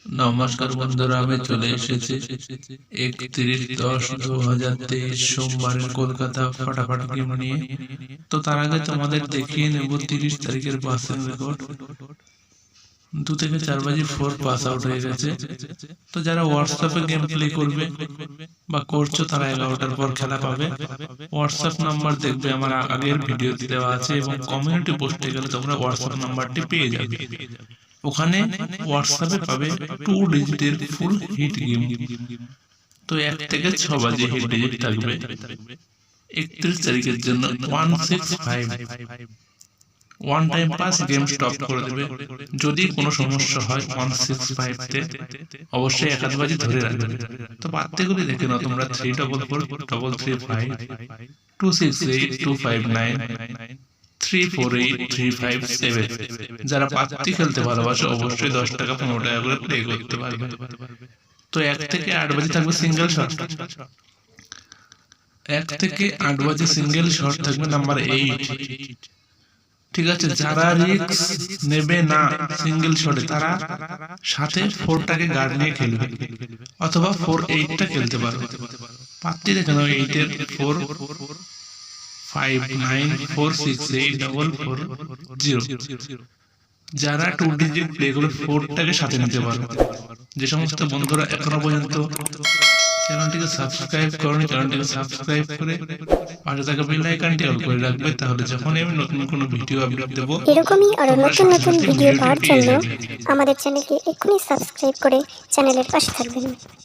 নমস্কার বন্ধুরা, আমি চলে এসেছি 31/10/2023 সোমবারের কলকাতা ফাটাফাট গেম নিয়ে। তো তার আগে তোমাদের দেখিয়ে নেব 30 তারিখের পাসিং রেকর্ড। 2 থেকে 4 বাজে 4 পাস আউট হয়ে গেছে। তো যারা হোয়াটসঅ্যাপে গেম প্লে করবে বা করছো তারা 11টার পর খেলা পাবে। হোয়াটসঅ্যাপ নাম্বার দেখবে আমার আগের ভিডিওতে দেওয়া আছে এবং কমিউনিটি পোস্টে গেলে তোমরা হোয়াটসঅ্যাপ নাম্বারটি পেয়ে যাবে। ওখানে হোয়াটসঅ্যাপে পাবে 2 ডিজিটের ফুল হিট গেম। তো 1 থেকে 6 বাজে হিট ডিজিট থাকবে। 31 তারিখের জন্য 165 one time pass game stop করে দেবে। যদি কোনো সমস্যা হয় 165 তে অবশ্যই 1 বাজে ধরে রাখবে। তো পাত্তেগুলি দেখে নাও তোমরা 3443335 268 259 348 357। যারা পাত্তি খেলতে ভালোবাসে অবশ্যই 10 টাকা 15 টাকা করে প্লে করতে পারবে। তো 1 থেকে 8 বাজে থাকবে সিঙ্গেল শট। 1 থেকে 8 বাজে সিঙ্গেল শট থাকবে নাম্বার 8। ঠিক আছে, যারা রিস্ক নেবে না সিঙ্গেল শটে তারা সাথে 4টাকে গার্ড নিয়ে খেলবে অথবা 4-8টা খেলতে পারবে। পাত্তি দেখে নাও 8 এর 4 5 9 4 6 8 4 4 0। যারা 2 ডিজিট প্লে করে 4টাকে সাথে নিতে পারবে। যে সমস্ত বন্ধুরা এখনো পর্যন্ত চ্যানেলটিকে সাবস্ক্রাইব করনি, চ্যানেলটিকে সাবস্ক্রাইব করে পাশে থাকা বেল আইকনটি অন করে রাখবে, তাহলে যখনই আমি নতুন কোনো ভিডিও আপলোড দেব এরকমই আরো নতুন নতুন ভিডিও পাওয়ার জন্য আমাদের চ্যানেলকে এক্ষুনি সাবস্ক্রাইব করে চ্যানেলের পাশে থাকবেন।